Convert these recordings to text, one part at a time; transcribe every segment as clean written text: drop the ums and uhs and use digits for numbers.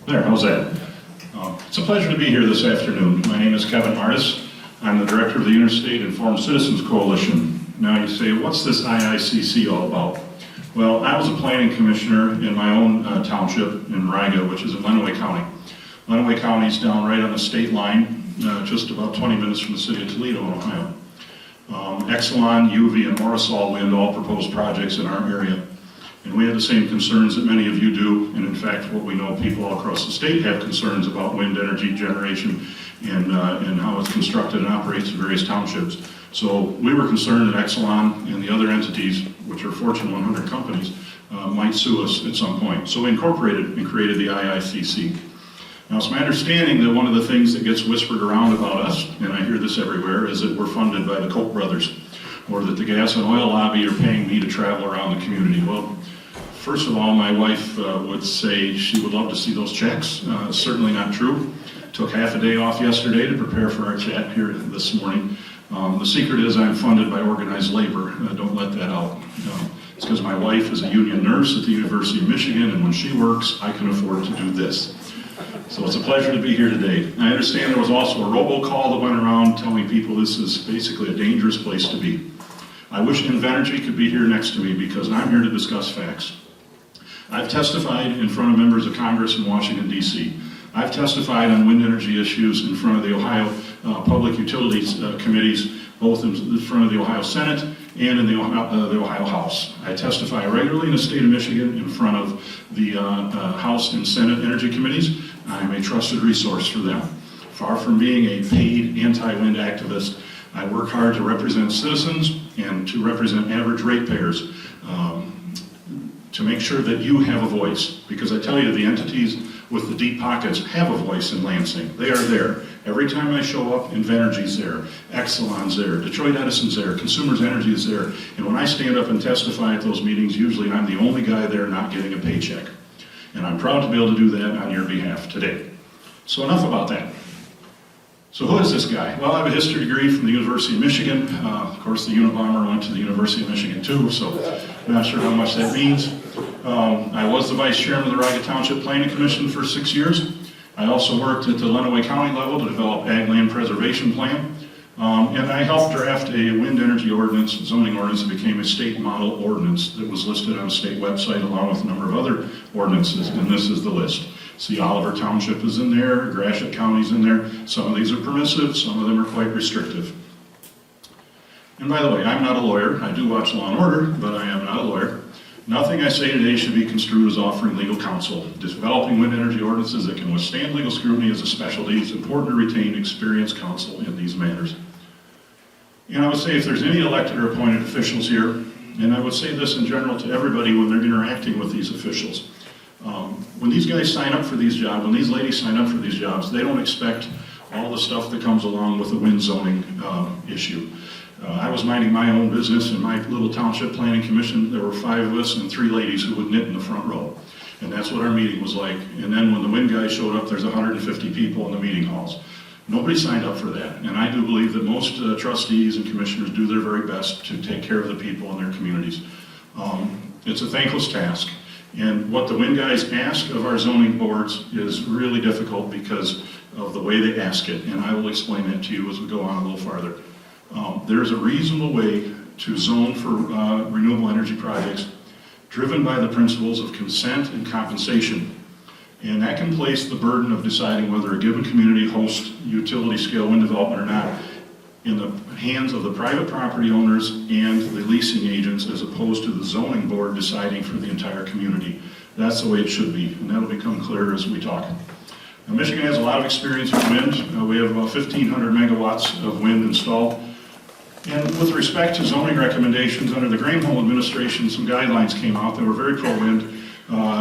There, how's that? It's a pleasure to be here this afternoon. My name is Kevon Martis. I'm the director of the Interstate Informed Citizens Coalition. Now you say, what's this IICC all about? Well, I was a planning commissioner in my own township in Argyle, which is in Lenawee County. Lenawee County is down right on the state line, just about 20 minutes from the city of Toledo, Ohio. Exelon, UV, and Morrisall Wind all proposed projects in our area. And we have the same concerns that many of you do, and in fact what we know people all across the state have concerns about wind energy generation and how it's constructed and operates in various townships. So we were concerned that Exelon and the other entities, which are Fortune 100 companies, might sue us at some point. So we incorporated and created the IICC. Now it's my understanding that one of the things that gets whispered around about us, and I hear this everywhere, is that we're funded by the Koch brothers, or that the gas and oil lobby are paying me to travel around the community. Well, first of all, my wife would say she would love to see those checks. Certainly not true. Took half a day off yesterday to prepare for our chat here this morning. The secret is I'm funded by organized labor. Don't let that out. It's because my wife is a union nurse at the University of Michigan, and when she works, I can afford to do this. So it's a pleasure to be here today. I understand there was also a robocall that went around telling people this is basically a dangerous place to be. I wish Invenergy could be here next to me because I'm here to discuss facts. I've testified in front of members of Congress in Washington, D.C. I've testified on wind energy issues in front of the Ohio Public Utilities Committees, both in front of the Ohio Senate and in the Ohio House. I testify regularly in the state of Michigan in front of the House and Senate Energy Committees. I'm a trusted resource for them. Far from being a paid anti-wind activist, I work hard to represent citizens and to represent average ratepayers to make sure that you have a voice. Because I tell you, the entities with the deep pockets have a voice in Lansing. They are there. Every time I show up, Invenergy's there, Exelon's there, Detroit Edison's there, Consumers Energy is there. And when I stand up and testify at those meetings, usually I'm the only guy there not getting a paycheck. And I'm proud to be able to do that on your behalf today. So enough about that. So who is this guy? Well, I have a history degree from the University of Michigan. Of course, the Unabomber went to the University of Michigan too, so I'm not sure how much that means. I was the vice chairman of the Argyle Township Planning Commission for 6 years. I also worked at the Lenawee County level to develop ag land preservation plan. And I helped draft a wind energy ordinance, zoning ordinance that became a state model ordinance that was listed on a state website along with a number of other ordinances, and this is the list. See, Oliver Township is in there, Gratiot County's in there. Some of these are permissive, some of them are quite restrictive. And by the way, I'm not a lawyer. I do watch Law and Order, but I am not a lawyer. Nothing I say today should be construed as offering legal counsel. Developing wind energy ordinances that can withstand legal scrutiny is a specialty. It's important to retain experienced counsel in these matters. And I would say if there's any elected or appointed officials here, and I would say this in general to everybody when they're interacting with these officials, when these guys sign up for these jobs, when these ladies sign up for these jobs, they don't expect all the stuff that comes along with the wind zoning issue. I was minding my own business in my little township planning commission. There were 5 of us and 3 ladies who would knit in the front row. And that's what our meeting was like. And then when the wind guys showed up, there's 150 people in the meeting halls. Nobody signed up for that. And I do believe that most trustees and commissioners do their very best to take care of the people in their communities. It's a thankless task. And what the wind guys ask of our zoning boards is really difficult because of the way they ask it. And I will explain that to you as we go on a little farther. There's a reasonable way to zone for renewable energy projects driven by the principles of consent and compensation. And that can place the burden of deciding whether a given community hosts utility scale wind development or not in the hands of the private property owners and the leasing agents as opposed to the zoning board deciding for the entire community. That's the way it should be, and that'll become clearer as we talk. Now, Michigan has a lot of experience with wind. We have about 1,500 megawatts of wind installed. And with respect to zoning recommendations, under the Granholm administration, some guidelines came out that were very pro-wind.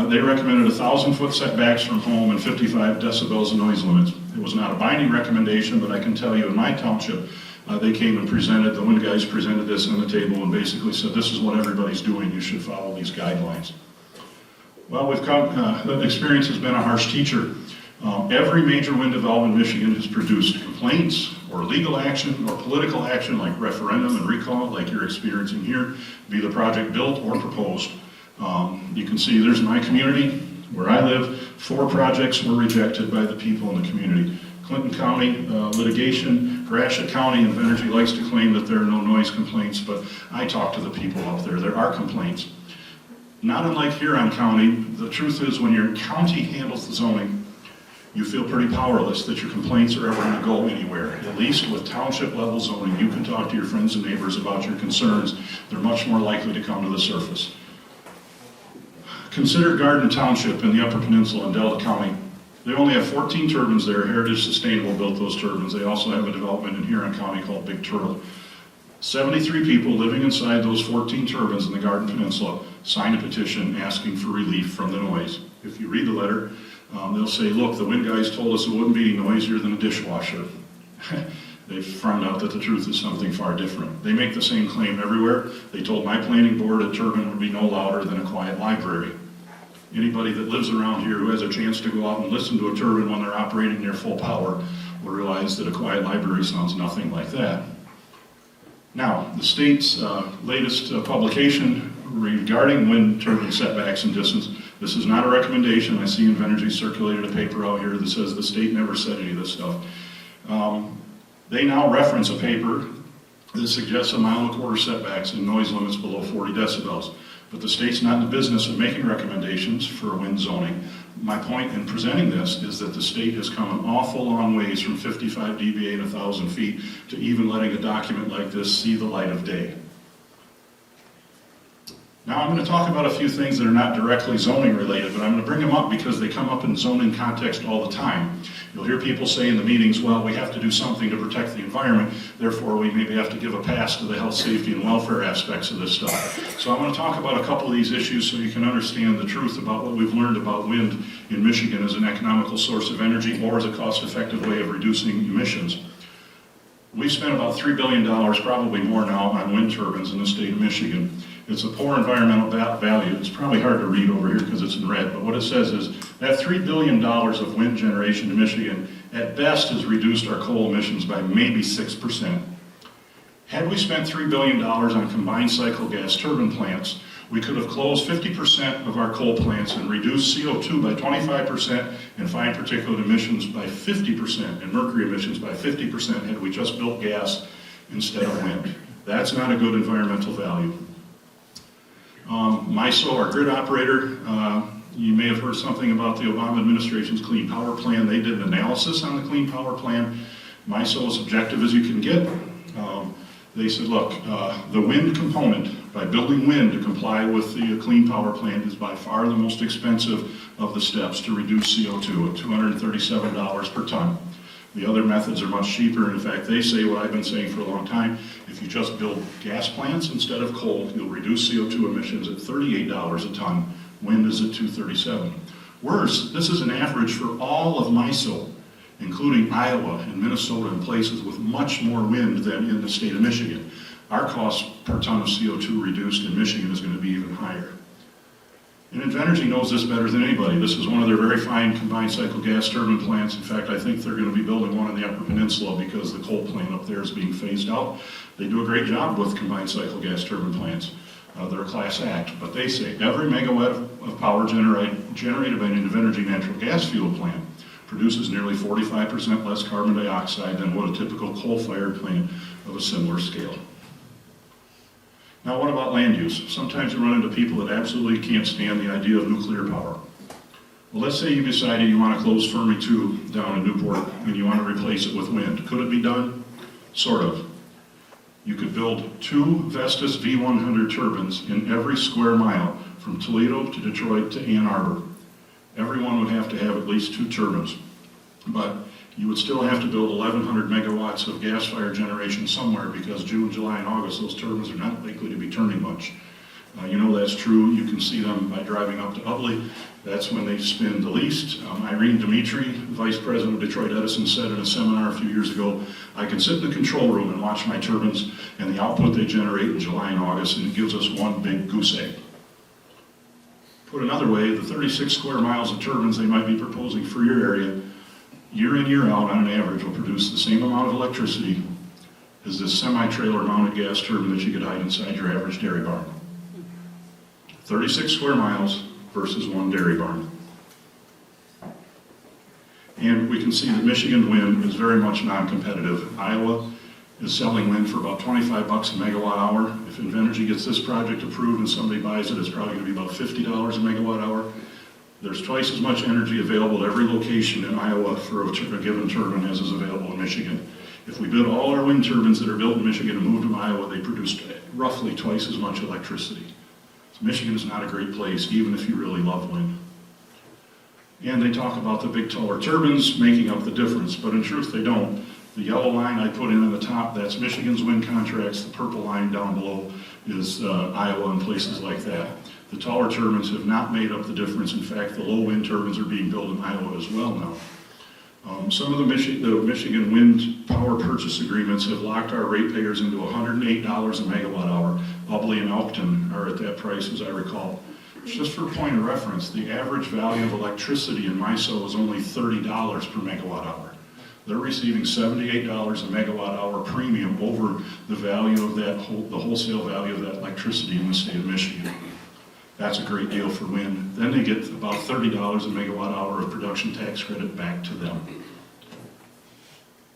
They recommended 1,000-foot setbacks from home and 55 decibels of noise limits. It was not a binding recommendation, but I can tell you in my township, they came and presented, the wind guys presented this on the table and basically said, this is what everybody's doing, you should follow these guidelines. Well, the experience has been a harsh teacher. Every major wind development in Michigan has produced complaints or legal action or political action like referendum and recall like you're experiencing here, be the project built or proposed. You can see there's my community, Where I live, 4 projects were rejected by the people in the community. Clinton County litigation, Gratiot County of Energy likes to claim that there are no noise complaints, but I talk to the people out there. There are complaints. Not unlike Huron County, the truth is when your county handles the zoning, you feel pretty powerless that your complaints are ever going to go anywhere. At least with township level zoning, you can talk to your friends and neighbors about your concerns. They're much more likely to come to the surface. Consider Garden Township in the Upper Peninsula in Delta County. They only have 14 turbines there. Heritage Sustainable built those turbines. They also have a development in Huron County called Big Turtle. 73 people living inside those 14 turbines in the Garden Peninsula signed a petition asking for relief from the noise. If you read the letter, they'll say, look, the wind guys told us it wouldn't be noisier than a dishwasher. They found out that the truth is something far different. They make the same claim everywhere. They told my planning board a turbine would be no louder than a quiet library. Anybody that lives around here who has a chance to go out and listen to a turbine when they're operating near full power will realize that a quiet library sounds nothing like that. Now, the state's latest publication regarding wind turbine setbacks and distance, this is not a recommendation. I see Invenergy circulated a paper out here that says the state never said any of this stuff. They now reference a paper that suggests 1.25 mile setbacks and noise limits below 40 decibels. But the state's not in the business of making recommendations for wind zoning. My point in presenting this is that the state has come an awful long ways from 55 dBA and 1,000 feet to even letting a document like this see the light of day. Now I'm going to talk about a few things that are not directly zoning related, but I'm going to bring them up because they come up in zoning context all the time. You'll hear people say in the meetings, well, we have to do something to protect the environment, therefore we maybe have to give a pass to the health, safety, and welfare aspects of this stuff. So I'm going to talk about a couple of these issues so you can understand the truth about what we've learned about wind in Michigan as an economical source of energy or as a cost-effective way of reducing emissions. We've spent about $3 billion, probably more now, on wind turbines in the state of Michigan. It's a poor environmental value. It's probably hard to read over here because it's in red, but what it says is that $3 billion of wind generation in Michigan at best has reduced our coal emissions by maybe 6%. Had we spent $3 billion on combined cycle gas turbine plants, we could have closed 50% of our coal plants and reduced CO2 by 25% and fine particulate emissions by 50% and mercury emissions by 50% had we just built gas instead of wind. That's not a good environmental value. MISO, our grid operator, you may have heard something about the Obama administration's Clean Power Plan. They did an analysis on the Clean Power Plan. MISO is objective as you can get. They said, look, the wind component, by building wind to comply with the Clean Power Plan, is by far the most expensive of the steps to reduce CO2 at $237 per ton. The other methods are much cheaper. In fact, they say what I've been saying for a long time, if you just build gas plants instead of coal, you'll reduce CO2 emissions at $38 a ton. Wind is at $237. Worse, this is an average for all of MISO, including Iowa and Minnesota and places with much more wind than in the state of Michigan. Our cost per ton of CO2 reduced in Michigan is going to be even higher. And Invenergy knows this better than anybody. This is one of their very fine combined cycle gas turbine plants. In fact, I think they're going to be building one in the Upper Peninsula because the coal plant up there is being phased out. They do a great job with combined cycle gas turbine plants. They're a class act, but they say every megawatt of power generated by an Invenergy natural gas fuel plant produces nearly 45% less carbon dioxide than what a typical coal-fired plant of a similar scale. Now, what about land use? Sometimes you run into people that absolutely can't stand the idea of nuclear power. Well, let's say you decided you want to close Fermi 2 down in Newport and you want to replace it with wind. Could it be done? Sort of. You could build 2 Vestas V100 turbines in every square mile from Toledo to Detroit to Ann Arbor. Everyone would have to have at least 2 turbines. But you would still have to build 1,100 megawatts of gas-fired generation somewhere because June, July, and August, those turbines are not likely to be turning much. You know that's true. You can see them by driving up to Ubley. That's when they spin the least. Irene Dimitri, Vice President of Detroit Edison, said in a seminar a few years ago, I can sit in the control room and watch my turbines and the output they generate in July and August, and it gives us one big goose egg. Put another way, the 36 square miles of turbines they might be proposing for your area, year in, year out, on an average, will produce the same amount of electricity as this semi-trailer mounted gas turbine that you could hide inside your average dairy barn. 36 square miles versus 1 dairy barn. And we can see that Michigan wind is very much non-competitive. Iowa is selling wind for about 25 bucks a megawatt hour. If Invenergy gets this project approved and somebody buys it, it's probably going to be about $50 a megawatt hour. There's twice as much energy available at every location in Iowa for a given turbine as is available in Michigan. If we build all our wind turbines that are built in Michigan and move to Iowa, they produce roughly twice as much electricity. So Michigan is not a great place, even if you really love wind. And they talk about the big taller turbines making up the difference, but in truth they don't. The yellow line I put in on the top, that's Michigan's wind contracts. The purple line down below is Iowa and places like that. The taller turbines have not made up the difference. In fact, the low wind turbines are being built in Iowa as well now. Some of the Michigan wind power purchase agreements have locked our ratepayers into $108 a megawatt hour. Ubley and Elkton are at that price, as I recall. Just for point of reference, the average value of electricity in MISO is only $30 per megawatt hour. They're receiving $78 a megawatt hour premium over the value of that, the wholesale value of that electricity in the state of Michigan. That's a great deal for wind. Then they get about $30 a megawatt hour of production tax credit back to them.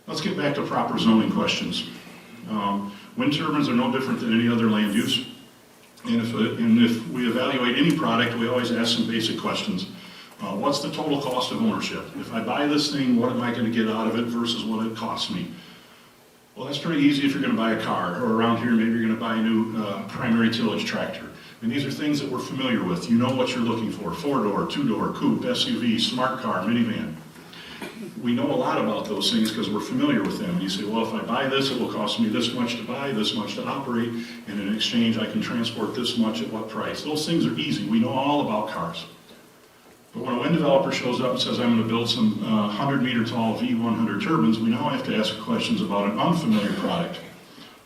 Let's get back to proper zoning questions. Wind turbines are no different than any other land use. And if we evaluate any product, we always ask some basic questions. What's the total cost of ownership? If I buy this thing, what am I going to get out of it versus what it costs me? Well, that's pretty easy if you're going to buy a car, or around here maybe you're going to buy a new primary tillage tractor. And these are things that we're familiar with. You know what you're looking for: 4-door, 2-door, coupe, SUV, smart car, minivan. We know a lot about those things because we're familiar with them. And you say, well, if I buy this, it will cost me this much to buy, this much to operate, and in exchange I can transport this much at what price. Those things are easy. We know all about cars. But when a wind developer shows up and says, I'm going to build some 100-meter tall V100 turbines, we now have to ask questions about an unfamiliar product.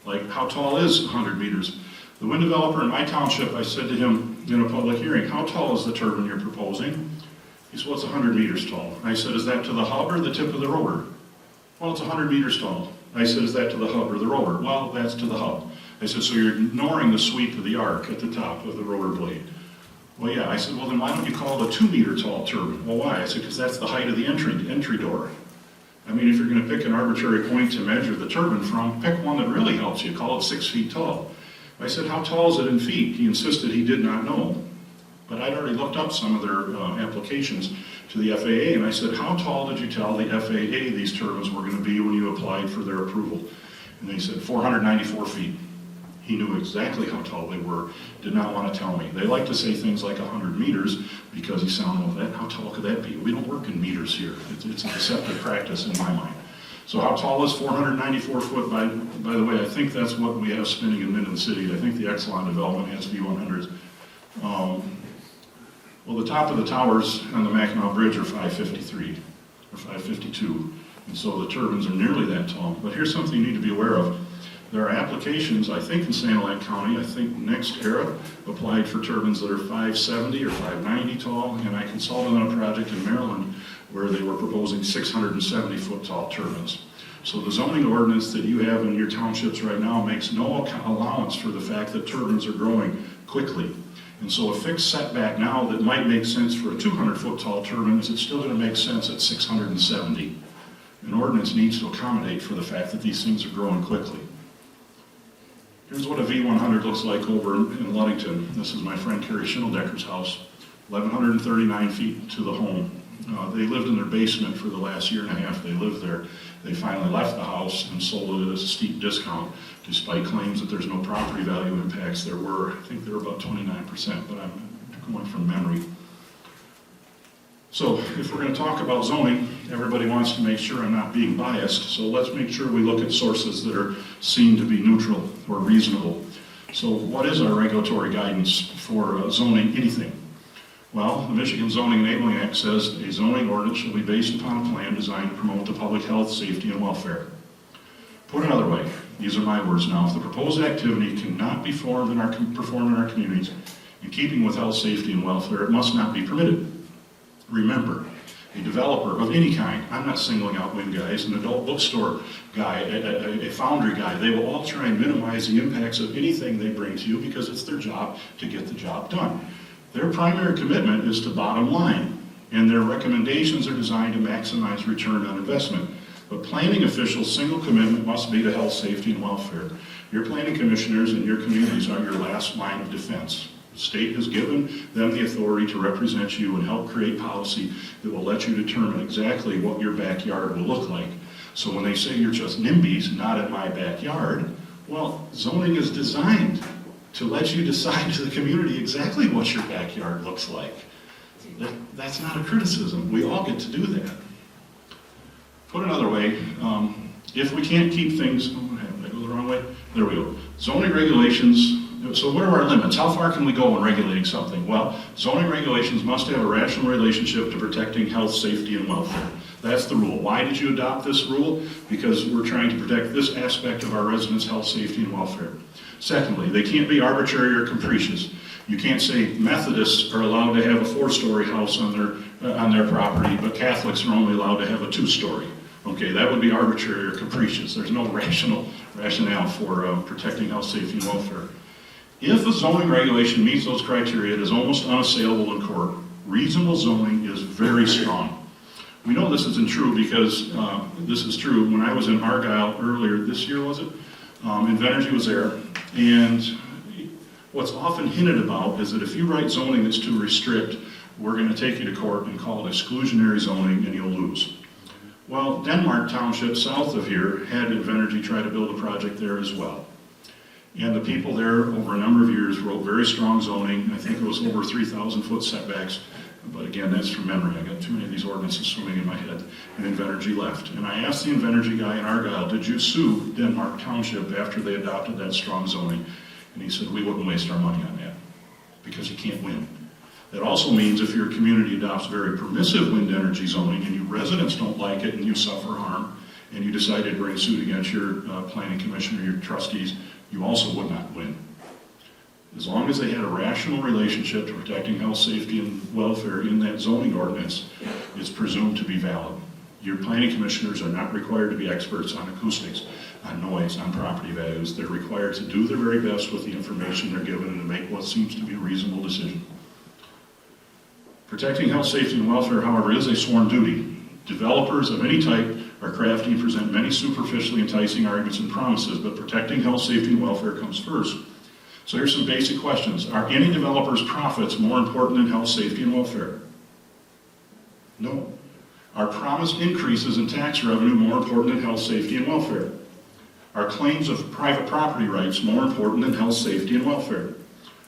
Like, how tall is 100 meters? The wind developer in my township, I said to him in a public hearing, how tall is the turbine you're proposing? He said, well, it's 100 meters tall. I said, is that to the hub or the tip of the rotor? Well, it's 100 meters tall. I said, is that to the hub or the rotor? Well, that's to the hub. I said, so you're ignoring the sweep of the arc at the top of the rotor blade. Well, yeah. I said, well, then why don't you call it a 2-meter tall turbine? Well, why? I said, because that's the height of the entry door. I mean, if you're going to pick an arbitrary point to measure the turbine from, pick one that really helps you. Call it 6 feet tall. I said, how tall is it in feet? He insisted he did not know. But I'd already looked up some of their applications to the FAA, and I said, how tall did you tell the FAA these turbines were going to be when you applied for their approval? And they said 494 feet. He knew exactly how tall they were, did not want to tell me. They like to say things like 100 meters because he sounded, well, how tall could that be? We don't work in meters here. It's a deceptive practice in my mind. So how tall is 494 foot? By the way, I think that's what we have spinning in Minden City. I think the Exelon development has V100s. Well, the top of the towers on the Mackinac Bridge are 553 or 552, and so the turbines are nearly that tall. But here's something you need to be aware of. There are applications, I think in Sanilac County, I think NextEra applied for turbines that are 570 or 590 tall, and I consulted on a project in Maryland where they were proposing 670-foot tall turbines. So the zoning ordinance that you have in your townships right now makes no allowance for the fact that turbines are growing quickly. And so a fixed setback now that might make sense for a 200-foot tall turbine, is it still going to make sense at 670? An ordinance needs to accommodate for the fact that these things are growing quickly. Here's what a V100 looks like over in Ludington. This is my friend Carrie Schindeldecker's house, 1,139 feet to the home. They lived in their basement for the last year and a half they lived there. They finally left the house and sold it at a steep discount, despite claims that there's no property value impacts. There were, I think there were about 29%, but I'm going from memory. So if we're going to talk about zoning, everybody wants to make sure I'm not being biased, so let's make sure we look at sources that are seen to be neutral or reasonable. So what is our regulatory guidance for zoning anything? Well, the Michigan Zoning Enabling Act says a zoning ordinance shall be based upon a plan designed to promote the public health, safety, and welfare. Put another way, these are my words now, if the proposed activity cannot be performed in our communities in keeping with health, safety, and welfare, it must not be permitted. Remember, a developer of any kind, I'm not singling out wind guys, an adult bookstore guy, a foundry guy, they will all try and minimize the impacts of anything they bring to you because it's their job to get the job done. Their primary commitment is to bottom line. and their recommendations are designed to maximize return on investment. But planning officials' single commitment must be to health, safety, and welfare. Your planning commissioners and your communities are your last line of defense. The state has given them the authority to represent you and help create policy that will let you determine exactly what your backyard will look like. So when they say you're just NIMBYs, not in my backyard, well, zoning is designed to let you decide to the community exactly what your backyard looks like. That's not a criticism. We all get to do that. Put another way, if we can't keep things, did I go the wrong way? There we go. Zoning regulations, so what are our limits? How far can we go in regulating something? Well, zoning regulations must have a rational relationship to protecting health, safety, and welfare. That's the rule. Why did you adopt this rule? Because we're trying to protect this aspect of our residents' health, safety, and welfare. Secondly, they can't be arbitrary or capricious. You can't say Methodists are allowed to have a 4-story house on their property, but Catholics are only allowed to have a 2-story. Okay, that would be arbitrary or capricious. There's no rationale for protecting health, safety, and welfare. If a zoning regulation meets those criteria, it is almost unassailable in court. Reasonable zoning is very strong. We know this isn't true because this is true. When I was in Argyle earlier this year, was it? Invenergy was there, and what's often hinted about is that if you write zoning that's too restrict, we're going to take you to court and call it exclusionary zoning and you'll lose. Well, Township, south of here, had Invenergy try to build a project there as well. And the people there, over a number of years, wrote very strong zoning. I think it was over 3,000-foot setbacks. But again, that's from memory. I got too many of these ordinances swimming in my head. And Invenergy left. And I asked the Invenergy guy in Argyle, did you sue Township after they adopted that strong zoning? And he said, we wouldn't waste our money on that because you can't win. That also means if your community adopts very permissive wind energy zoning and you residents don't like it and you suffer harm and you decide to bring suit against your planning commission or your trustees, you also would not win. As long as they had a rational relationship to protecting health, safety, and welfare in that zoning ordinance, it's presumed to be valid. Your planning commissioners are not required to be experts on acoustics, on noise, on property values. They're required to do their very best with the information they're given and to make what seems to be a reasonable decision. Protecting health, safety, and welfare, however, is a sworn duty. Developers of any type are crafty and present many superficially enticing arguments and promises, but protecting health, safety, and welfare comes first. So here's some basic questions. Are any developers' profits more important than health, safety, and welfare? No. Are promised increases in tax revenue more important than health, safety, and welfare? Are claims of private property rights more important than health, safety, and welfare?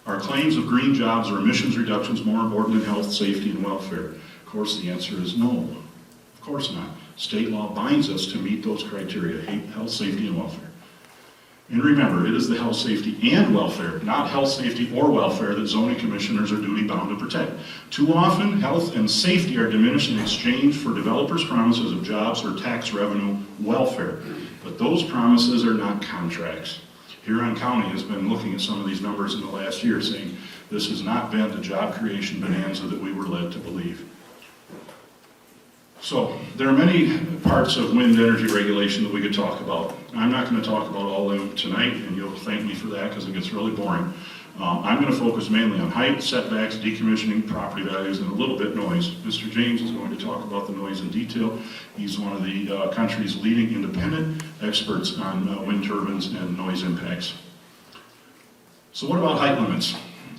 Are claims of green jobs or emissions reductions more important than health, safety, and welfare? Of course, the answer is no. Of course not. State law binds us to meet those criteria, health, safety, and welfare. And remember, it is the health, safety, and welfare, not health, safety, or welfare that zoning commissioners are duty-bound to protect. Too often, health and safety are diminished in exchange for developers' promises of jobs or tax revenue welfare. But those promises are not contracts. Huron County has been looking at some of these numbers in the last year, saying this has not been the job creation bonanza that we were led to believe. So there are many parts of wind energy regulation that we could talk about. I'm not going to talk about all of them tonight, and you'll thank me for that because it gets really boring. I'm going to focus mainly on height, setbacks, decommissioning, property values, and a little bit noise. Mr. James is going to talk about the noise in detail. He's one of the country's leading independent experts on wind turbines and noise impacts. So what about height limits?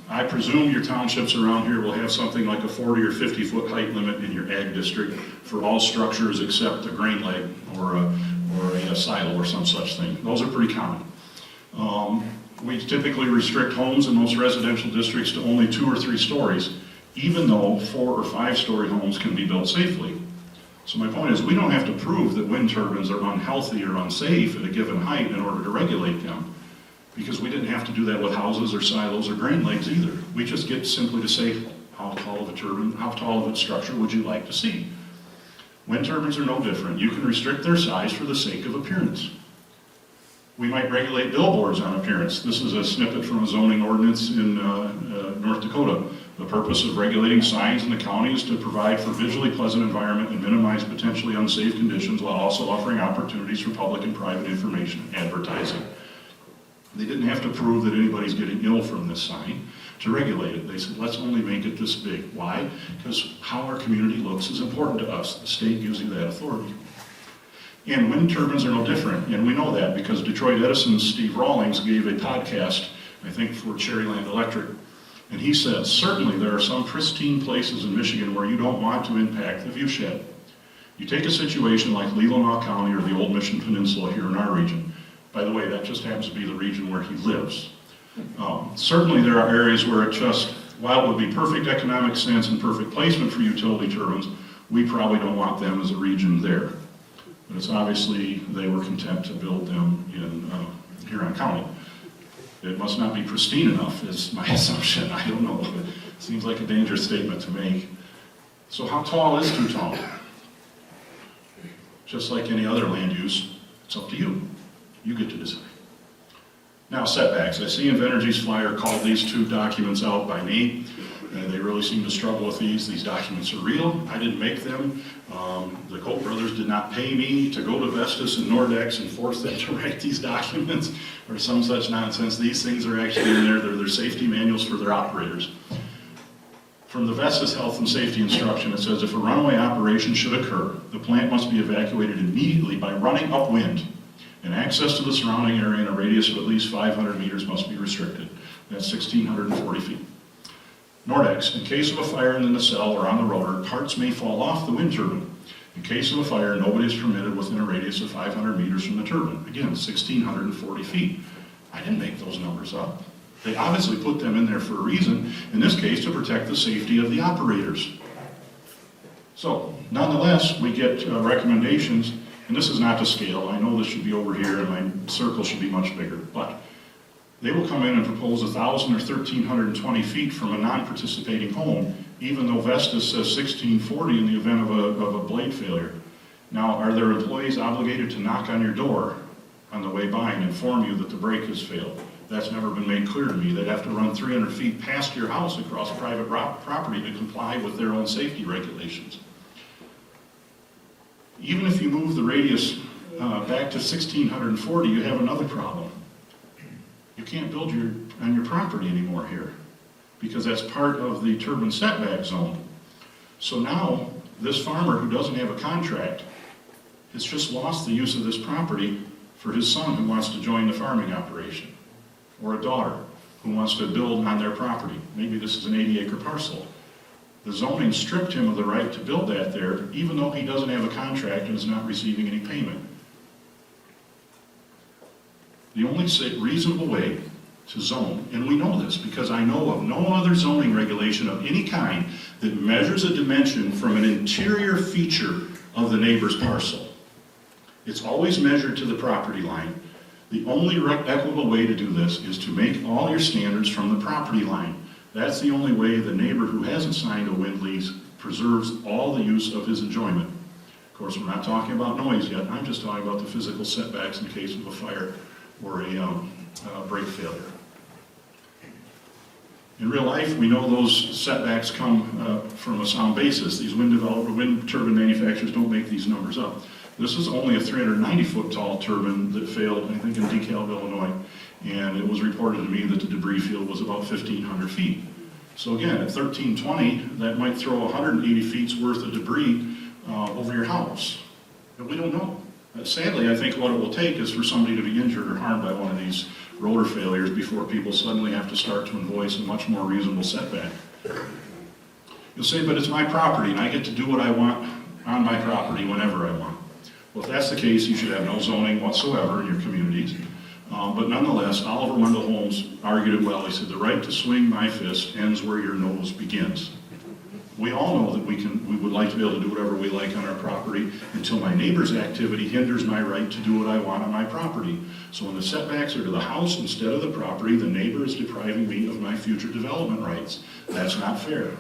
I presume your townships around here will have something like a 40 or 50-foot height limit in your ag district for all structures except a grain leg or a silo or some such thing. Those are pretty common. We typically restrict homes in most residential districts to only 2 or 3 stories, even though 4 or 5-story homes can be built safely. So my point is, we don't have to prove that wind turbines are unhealthy or unsafe at a given height in order to regulate them, because we didn't have to do that with houses or silos or grain legs either. We just get simply to say, how tall of a turbine, how tall of a structure would you like to see? Wind turbines are no different. You can restrict their size for the sake of appearance. We might regulate billboards on appearance. This is a snippet from a zoning ordinance in North Dakota. The purpose of regulating signs in the county is to provide for visually pleasant environment and minimize potentially unsafe conditions while also offering opportunities for public and private information and advertising. They didn't have to prove that anybody's getting ill from this sign. to regulate it. They said, let's only make it this big. Why? Because how our community looks is important to us. The state gives you that authority. And wind turbines are no different, and we know that because Detroit Edison's Steve Rawlings gave a podcast, I think for Cherryland Electric, and he said, certainly there are some pristine places in Michigan where you don't want to impact the viewshed. You take a situation like Leelanau County or the Old Mission Peninsula here in our region. By the way, that just happens to be the region where he lives. Certainly there are areas where it just, while it would be perfect economic sense and perfect placement for utility turbines, we probably don't want them as a region there. But it's obviously they were content to build them in Huron County. It must not be pristine enough is my assumption. I don't know. It seems like a dangerous statement to make. So how tall is too tall? Just like any other land use, it's up to you. You get to decide. Now, setbacks. I see Invenergy's flyer called these two documents out by name. They really seem to struggle with these. These documents are real. I didn't make them. The Koch brothers did not pay me to go to Vestas and Nordex and force them to write these documents or some such nonsense. These things are actually in there. They're their safety manuals for their operators. From the Vestas health and safety instruction, it says if a runaway operation should occur, the plant must be evacuated immediately by running upwind, and access to the surrounding area in a radius of at least 500 meters must be restricted. That's 1,640 feet. Nordex, in case of a fire in the nacelle or on the rotor, parts may fall off the wind turbine. In case of a fire, nobody is permitted within a radius of 500 meters from the turbine. Again, 1,640 feet. I didn't make those numbers up. They obviously put them in there for a reason, in this case to protect the safety of the operators. So, nonetheless, we get recommendations, and this is not to scale. I know this should be over here and my circle should be much bigger, but they will come in and propose 1,000 or 1,320 feet from a non-participating home, even though Vestas says 1,640 in the event of a blade failure. Now, are their employees obligated to knock on your door on the way by and inform you that the brake has failed? That's never been made clear to me. They'd have to run 300 feet past your house across private property to comply with their own safety regulations. Even if you move the radius back to 1,640, you have another problem. You can't build on your property anymore here because that's part of the turbine setback zone. So now this farmer who doesn't have a contract has just lost the use of this property for his son who wants to join the farming operation, or a daughter who wants to build on their property. Maybe this is an 80-acre parcel. The zoning stripped him of the right to build that there, even though he doesn't have a contract and is not receiving any payment. The only reasonable way to zone, and we know this because I know of no other zoning regulation of any kind that measures a dimension from an interior feature of the neighbor's parcel. It's always measured to the property line. The only equitable way to do this is to make all your standards from the property line. That's the only way the neighbor who hasn't signed a wind lease preserves all the use of his enjoyment. Of course, we're not talking about noise yet. I'm just talking about the physical setbacks in case of a fire or a brake failure. In real life, we know those setbacks come from a sound basis. These wind turbine manufacturers don't make these numbers up. This is only a 390-foot tall turbine that failed, I think, in DeKalb, Illinois, and it was reported to me that the debris field was about 1,500 feet. So again, at 1,320, that might throw 180 feet's worth of debris over your house. But we don't know. Sadly, I think what it will take is for somebody to be injured or harmed by one of these rotor failures before people suddenly have to start to invoice a much more reasonable setback. You'll say, but it's my property and I get to do what I want on my property whenever I want. Well, if that's the case, you should have no zoning whatsoever in your communities. But nonetheless, Oliver Wendell Holmes argued it well. He said, the right to swing my fist ends where your nose begins. We all know that we would like to be able to do whatever we like on our property until my neighbor's activity hinders my right to do what I want on my property. So when the setbacks are to the house instead of the property, the neighbor is depriving me of my future development rights. That's not fair.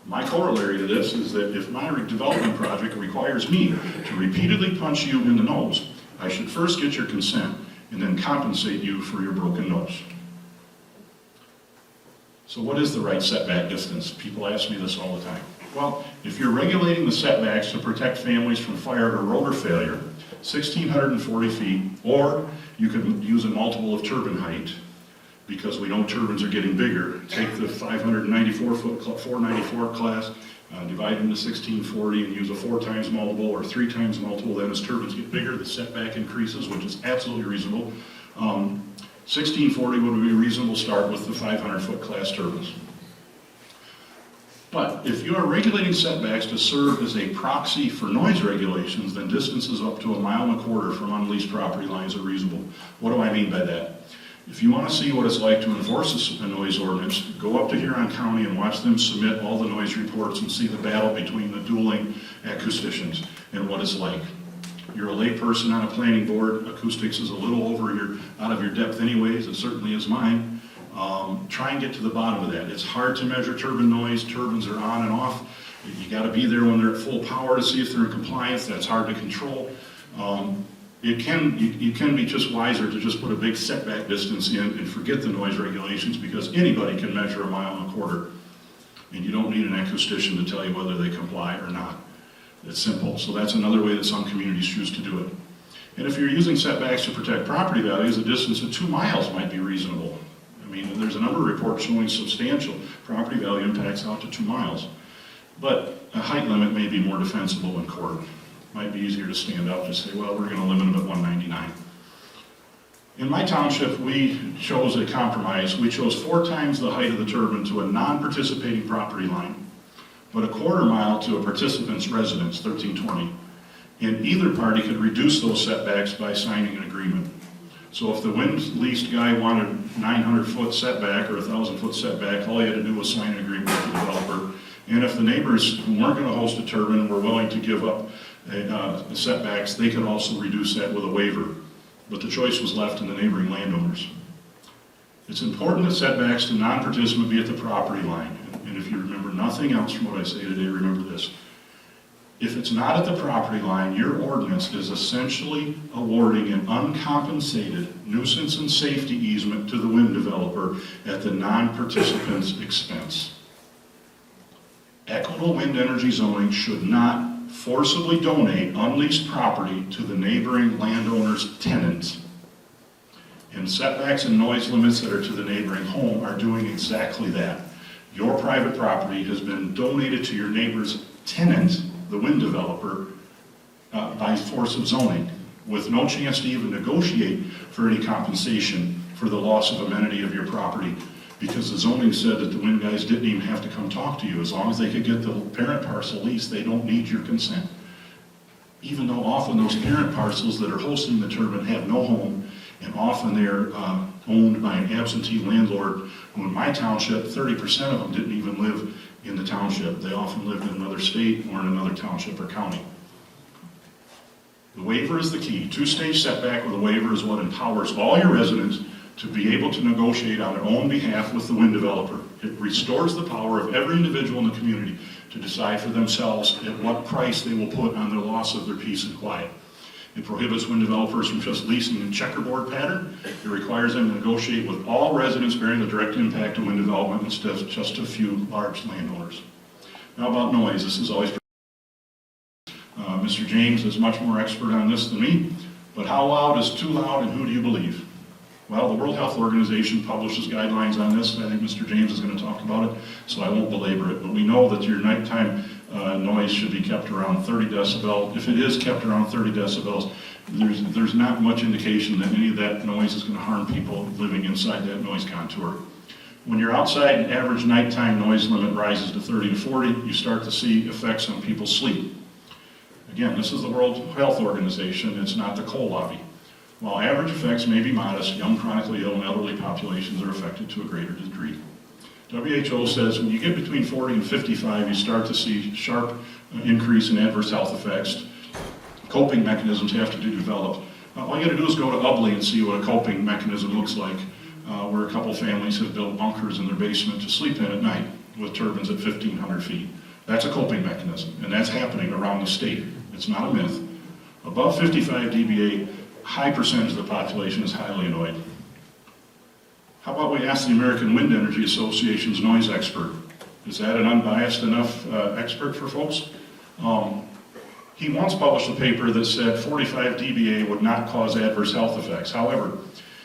My corollary to this is that if my development project requires me to repeatedly punch you in the nose, I should first get your consent and then compensate you for your broken nose. So what is the right setback distance? People ask me this all the time. Well, if you're regulating the setbacks to protect families from fire or rotor failure, 1,640 feet, or you can use a multiple of turbine height, because we know turbines are getting bigger. Take the 594 foot 494 class, divide it into 1640 and use a 4 times multiple or 3 times multiple. Then as turbines get bigger, the setback increases, which is absolutely reasonable. 1640 would be a reasonable start with the 500 foot class turbines. But if you are regulating setbacks to serve as a proxy for noise regulations, then distances up to 1.25 miles from unleased property lines are reasonable. What do I mean by that? If you want to see what it's like to enforce a noise ordinance, go up to Huron County and watch them submit all the noise reports and see the battle between the dueling acousticians and what it's like. You're a lay person on a planning board. Acoustics is a little out of your depth anyways. It certainly is mine. Try and get to the bottom of that. It's hard to measure turbine noise. Turbines are on and off. You got to be there when they're at full power to see if they're in compliance. That's hard to control. You can be just wiser to just put a big setback distance in and forget the noise regulations, because anybody can measure 1.25 miles, and you don't need an acoustician to tell you whether they comply or not. It's simple. So that's another way that some communities choose to do it. And if you're using setbacks to protect property values, a distance of 2 miles might be reasonable. I mean, there's a number of reports showing substantial property value impacts out to 2 miles. But a height limit may be more defensible in court. Might be easier to stand up and say, well, we're going to limit them at 199. In my township, we chose a compromise. We chose 4 times the height of the turbine to a non-participating property line, but a 1/4 mile to a participant's residence, 1320. And either party could reduce those setbacks by signing an agreement. So if the wind leased guy wanted 900 foot setback or 1,000 foot setback, all he had to do was sign an agreement with the developer. And if the neighbors who weren't going to host a turbine were willing to give up the setbacks, they could also reduce that with a waiver. But the choice was left in the neighboring landowners. It's important that setbacks to non-participants be at the property line. And if you remember nothing else from what I say today, remember this. If it's not at the property line, your ordinance is essentially awarding an uncompensated nuisance and safety easement to the wind developer at the non-participant's expense. Equitable wind energy zoning should not forcibly donate unleased property to the neighboring landowner's tenants. And setbacks and noise limits that are to the neighboring home are doing exactly that. Your private property has been donated to your neighbor's tenant, the wind developer, by force of zoning, with no chance to even negotiate for any compensation for the loss of amenity of your property, because the zoning said that the wind guys didn't even have to come talk to you. As long as they could get the parent parcel leased, they don't need your consent. Even though often those parent parcels that are hosting the turbine have no home, and often they're owned by an absentee landlord, who in my township, 30% of them didn't even live in the township. They often lived in another state or in another township or county. The waiver is the key. 2-stage setback with a waiver is what empowers all your residents to be able to negotiate on their own behalf with the wind developer. It restores the power of every individual in the community to decide for themselves at what price they will put on the loss of their peace and quiet. It prohibits wind developers from just leasing in checkerboard pattern. It requires them to negotiate with all residents bearing the direct impact of wind development instead of just a few large landowners. Now about noise, this is always Mr. James is much more expert on this than me, but how loud is too loud and who do you believe? Well, the World Health Organization publishes guidelines on this, and I think Mr. James is going to talk about it, so I won't belabor it. But we know that your nighttime noise should be kept around 30 decibels. If it is kept around 30 decibels, there's not much indication that any of that noise is going to harm people living inside that noise contour. When you're outside, an average nighttime noise limit rises to 30 to 40. You start to see effects on people's sleep. Again, this is the World Health Organization. It's not the coal lobby. While average effects may be modest, young, chronically ill, and elderly populations are affected to a greater degree. WHO says when you get between 40 and 55, you start to see sharp increase in adverse health effects. Coping mechanisms have to be developed. All you got to do is go to Ubly and see what a coping mechanism looks like, where a couple families have built bunkers in their basement to sleep in at night with turbines at 1,500 feet. That's a coping mechanism, and that's happening around the state. It's not a myth. Above 55 dBA, high percentage of the population is highly annoyed. How about we ask the American Wind Energy Association's noise expert? Is that an unbiased enough expert for folks? He once published a paper that said 45 dBA would not cause adverse health effects. However,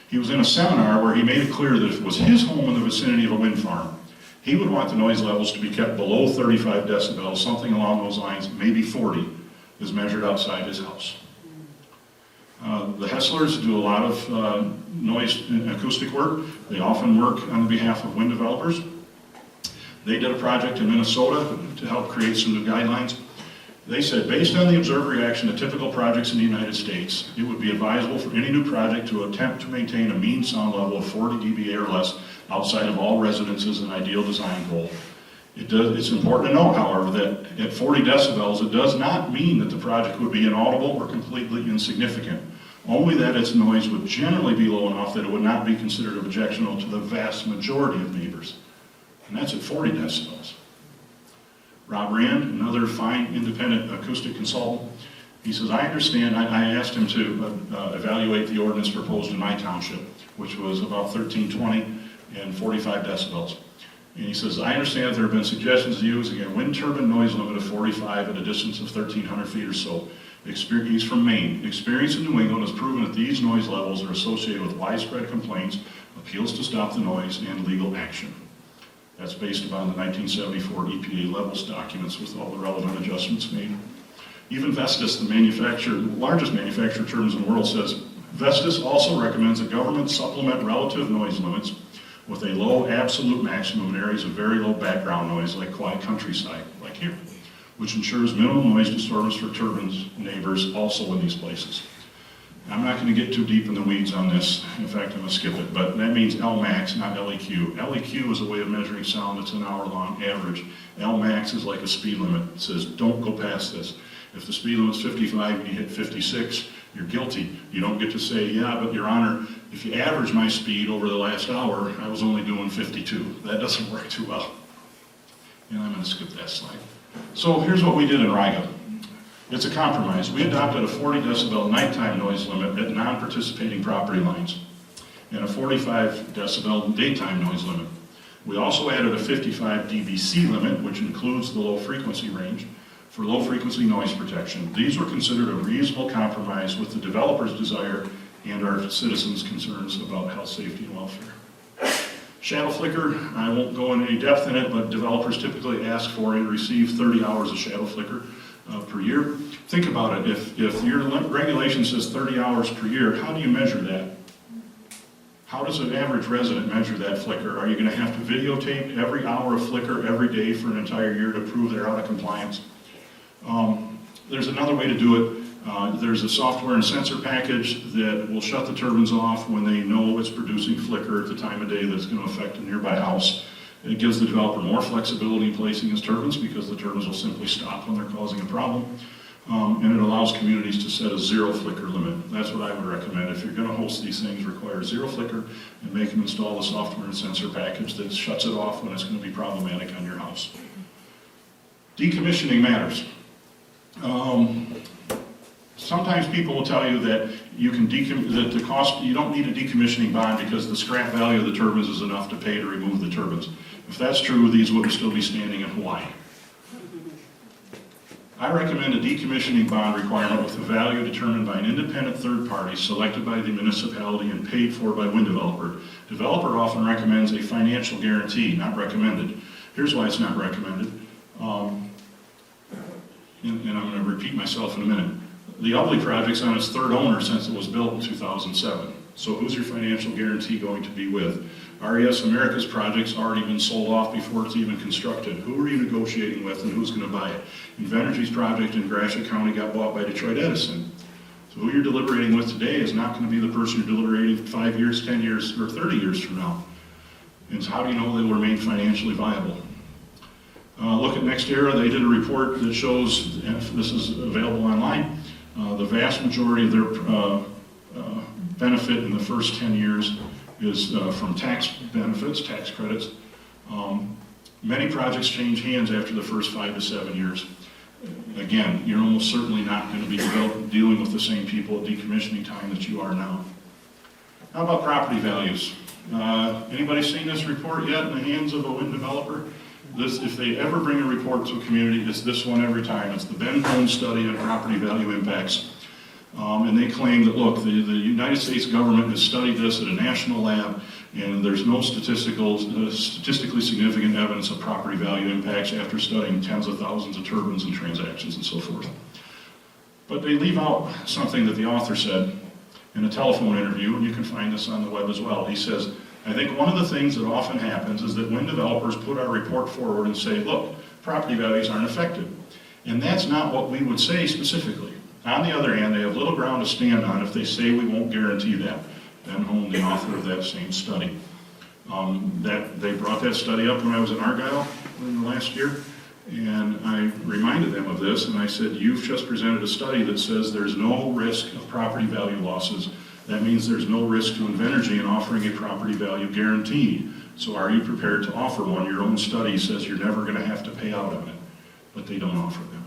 He was in a seminar where he made it clear that if it was his home in the vicinity of a wind farm, he would want the noise levels to be kept below 35 decibels, something along those lines, maybe 40, is measured outside his house. The Hesslers do a lot of noise and acoustic work. They often work on behalf of wind developers. They did a project in Minnesota to help create some new guidelines. They said, based on the observed reaction to typical projects in the United States, it would be advisable for any new project to attempt to maintain a mean sound level of 40 dBA or less outside of all residences, an ideal design goal. It's important to note, however, that at 40 decibels, it does not mean that the project would be inaudible or completely insignificant, only that its noise would generally be low enough that it would not be considered objectionable to the vast majority of neighbors. And that's at 40 decibels. Rob Rand, another fine independent acoustic consultant, he says, I understand, I asked him to evaluate the ordinance proposed in my township, which was about 1320 and 45 decibels. And he says, I understand there have been suggestions to use, again, wind turbine noise limit of 45 at a distance of 1,300 feet or so. He's from Maine. Experience in New England has proven that these noise levels are associated with widespread complaints, appeals to stop the noise, and legal action. That's based upon the 1974 EPA levels documents with all the relevant adjustments made. Even Vestas, the largest manufacturer of turbines in the world, says, Vestas also recommends that government supplement relative noise limits with a low absolute maximum in areas of very low background noise like quiet countryside, like here, which ensures minimal noise disturbance for turbines neighbors also in these places. I'm not going to get too deep in the weeds on this. In fact, I'm going to skip it, but that means Lmax, not LEQ. LEQ is a way of measuring sound that's an hour-long average. Lmax is like a speed limit. It says, don't go past this. If the speed limit's 55 and you hit 56, you're guilty. You don't get to say, yeah, but Your Honor, if you average my speed over the last hour, I was only doing 52. That doesn't work too well. And I'm going to skip that slide. So here's what we did in Argyle. It's a compromise. We adopted a 40 decibel nighttime noise limit at non-participating property lines and a 45 decibel daytime noise limit. We also added a 55 dBc limit, which includes the low frequency range, for low frequency noise protection. These were considered a reasonable compromise with the developer's desire and our citizens' concerns about health, safety, and welfare. Shadow flicker, I won't go into any depth in it, but developers typically ask for and receive 30 hours of shadow flicker per year. Think about it, if your regulation says 30 hours per year, how do you measure that? How does an average resident measure that flicker? Are you going to have to videotape every hour of flicker every day for an entire year to prove they're out of compliance? There's another way to do it. There's a software and sensor package that will shut the turbines off when they know it's producing flicker at the time of day that's going to affect a nearby house. It gives the developer more flexibility in placing his turbines because the turbines will simply stop when they're causing a problem. And it allows communities to set a zero flicker limit. That's what I would recommend. If you're going to host these things, require zero flicker and make them install the software and sensor package that shuts it off when it's going to be problematic on your house. Decommissioning matters. Sometimes people will tell you that you don't need a decommissioning bond because the scrap value of the turbines is enough to pay to remove the turbines. If that's true, these wouldn't still be standing in Hawaii. I recommend a decommissioning bond requirement with a value determined by an independent third party selected by the municipality and paid for by wind developer. Developer often recommends a financial guarantee, not recommended. Here's why it's not recommended. And I'm going to repeat myself in a minute. The Ubley project's on its third owner since it was built in 2007. So who's your financial guarantee going to be with? RES America's project's already been sold off before it's even constructed. Who are you negotiating with and who's going to buy it? Invenergy's project in Gratiot County got bought by Detroit Edison. So who you're deliberating with today is not going to be the person you're deliberating 5 years, 10 years, or 30 years from now. And so how do you know they'll remain financially viable? Look at NextEra. They did a report that shows, if this is available online, the vast majority of their benefit in the first 10 years is from tax benefits, tax credits. Many projects change hands after the first 5 to 7 years. Again, you're almost certainly not going to be dealing with the same people at decommissioning time that you are now. How about property values? Anybody seen this report yet in the hands of a wind developer? If they ever bring a report to a community, it's this one every time. It's the Ben Holmes study on property value impacts. And they claim that, look, the United States government has studied this at a national lab, and there's no statistically significant evidence of property value impacts after studying tens of thousands of turbines and transactions and so forth. But they leave out something that the author said in a telephone interview, and you can find this on the web as well. He says, I think one of the things that often happens is that when developers put our report forward and say, look, property values aren't affected. And that's not what we would say specifically. On the other hand, they have little ground to stand on if they say we won't guarantee that. Ben Holm, the author of that same study. They brought that study up when I was in Argyle in the last year, and I reminded them of this, and I said, you've just presented a study that says there's no risk of property value losses. That means there's no risk to Invenergy in offering a property value guarantee. So are you prepared to offer one? Your own study says you're never going to have to pay out on it, but they don't offer them.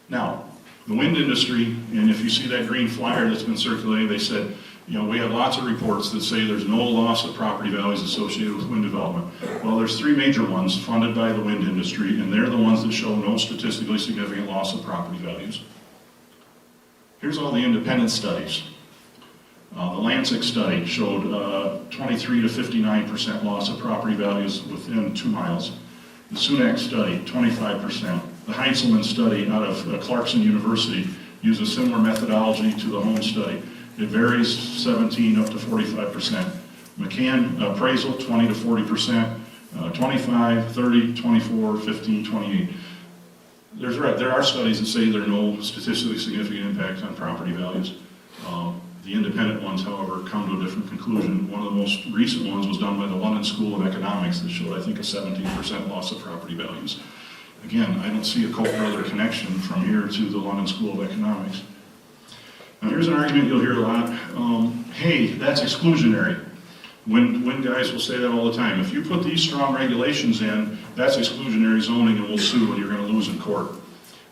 Now, the wind industry, and if you see that green flyer that's been circulating, they said, you know, we have lots of reports that say there's no loss of property values associated with wind development. Well, there's three major ones funded by the wind industry, and they're the ones that show no statistically significant loss of property values. Here's all the independent studies. The Lancet study showed 23 to 59% loss of property values within 2 miles. The Sunak study, 25%. The Heinzelman study out of Clarkson University used a similar methodology to the Holmes study. It varies 17 up to 45%. McCann appraisal, 20 to 40%, 25, 30, 24, 15, 28. There are studies that say there are no statistically significant impacts on property values. The independent ones, however, come to a different conclusion. One of the most recent ones was done by the London School of Economics that showed, I think, a 17% loss of property values. Again, I don't see a Koch-brother connection from here to the London School of Economics. Now here's an argument you'll hear a lot. Hey, that's exclusionary. Wind guys will say that all the time. If you put these strong regulations in, that's exclusionary zoning and we'll sue and you're going to lose in court.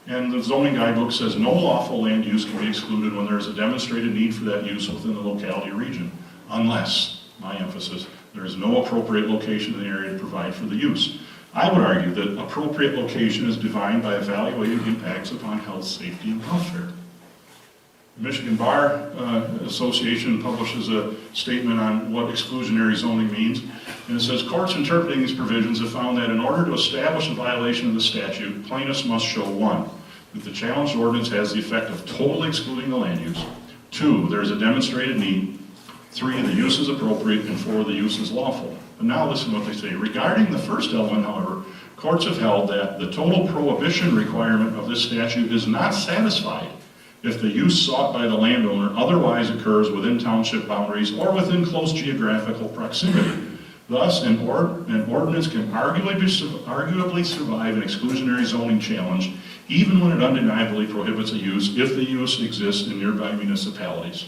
And the zoning guidebook says no lawful land use can be excluded when there is a demonstrated need for that use within the locality or region, unless, my emphasis, there is no appropriate location in the area to provide for the use. I would argue that appropriate location is defined by evaluating impacts upon health, safety, and welfare. The Michigan Bar Association publishes a statement on what exclusionary zoning means, and it says, courts interpreting these provisions have found that in order to establish a violation of the statute, plaintiffs must show 1, that the challenged ordinance has the effect of totally excluding the land use, 2, there is a demonstrated need, 3, the use is appropriate, and 4, the use is lawful. But now listen to what they say. Regarding the first element, however, courts have held that the total prohibition requirement of this statute is not satisfied if the use sought by the landowner otherwise occurs within township boundaries or within close geographical proximity. Thus, an ordinance can arguably survive an exclusionary zoning challenge even when it undeniably prohibits a use if the use exists in nearby municipalities,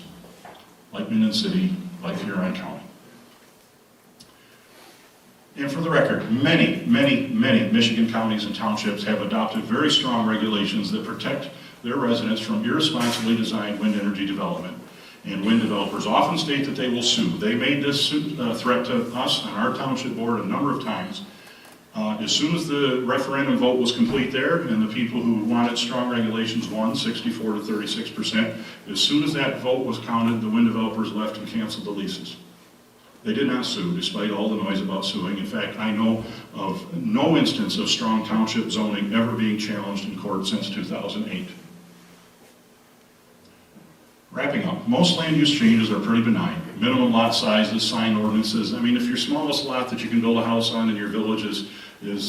like Minden City, like Huron County. And for the record, many Michigan counties and townships have adopted very strong regulations that protect their residents from irresponsibly designed wind energy development. And wind developers often state that they will sue. They made this threat to us on our township board a number of times. As soon as the referendum vote was complete there, and the people who wanted strong regulations won, 64 to 36%, as soon as that vote was counted, the wind developers left and canceled the leases. They did not sue, despite all the noise about suing. In fact, I know of no instance of strong township zoning ever being challenged in court since 2008. Wrapping up, most land use changes are pretty benign. Minimum lot sizes, sign ordinances. I mean, if your smallest lot that you can build a house on in your village is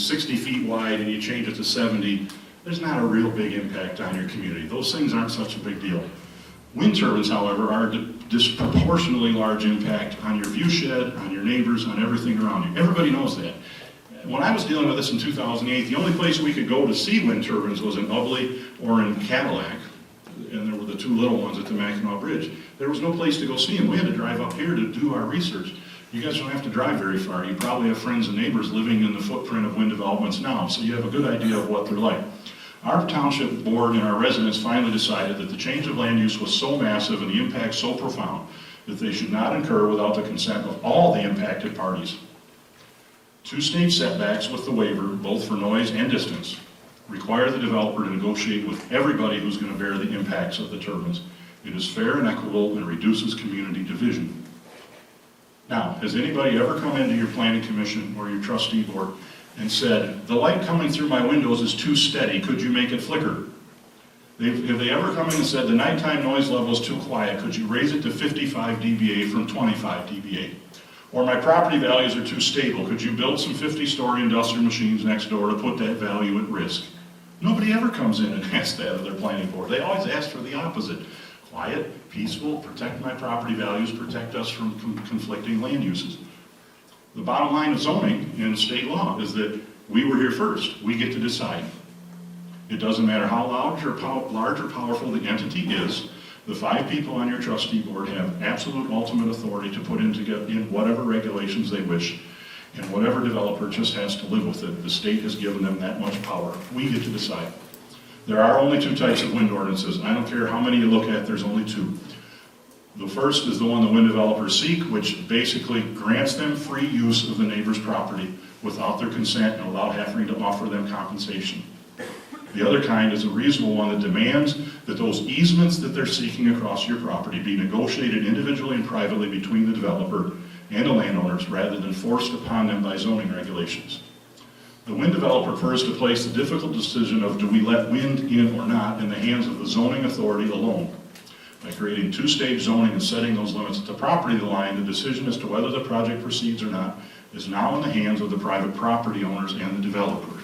60 feet wide and you change it to 70, there's not a real big impact on your community. Those things aren't such a big deal. Wind turbines, however, are a disproportionately large impact on your view shed, on your neighbors, on everything around you. Everybody knows that. When I was dealing with this in 2008, the only place we could go to see wind turbines was in Ubly or in Cadillac. And there were the 2 little ones at the Mackinac Bridge. There was no place to go see them. We had to drive up here to do our research. You guys don't have to drive very far. You probably have friends and neighbors living in the footprint of wind developments now, so you have a good idea of what they're like. Our township board and our residents finally decided that the change of land use was so massive and the impact so profound that they should not incur without the consent of all the impacted parties. 2 state setbacks with the waiver, both for noise and distance. require the developer to negotiate with everybody who's going to bear the impacts of the turbines. It is fair and equitable and reduces community division. Now, has anybody ever come into your planning commission or your trustee board and said, the light coming through my windows is too steady, could you make it flicker? Have they ever come in and said, the nighttime noise level is too quiet, could you raise it to 55 dBA from 25 dBA? Or my property values are too stable, could you build some 50-story industrial machines next door to put that value at risk? Nobody ever comes in and asks that of their planning board. They always ask for the opposite. Quiet, peaceful, protect my property values, protect us from conflicting land uses. The bottom line of zoning in state law is that we were here first. We get to decide. It doesn't matter how large or powerful the entity is, the 5 people on your trustee board have absolute ultimate authority to put in whatever regulations they wish, and whatever developer just has to live with it. The state has given them that much power. We get to decide. There are only 2 types of wind ordinances. I don't care how many you look at, there's only 2. The first is the one the wind developers seek, which basically grants them free use of the neighbor's property without their consent and without having to offer them compensation. The other kind is a reasonable one that demands that those easements that they're seeking across your property be negotiated individually and privately between the developer and the landowners rather than forced upon them by zoning regulations. The wind developer prefers to place the difficult decision of do we let wind in or not in the hands of the zoning authority alone. By creating 2-stage zoning and setting those limits at the property line, the decision as to whether the project proceeds or not is now in the hands of the private property owners and the developer.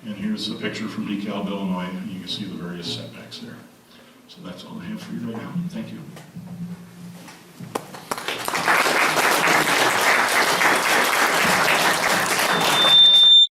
And here's a picture from DeKalb, Illinois, and you can see the various setbacks there. So that's all I have for you right now. Thank you.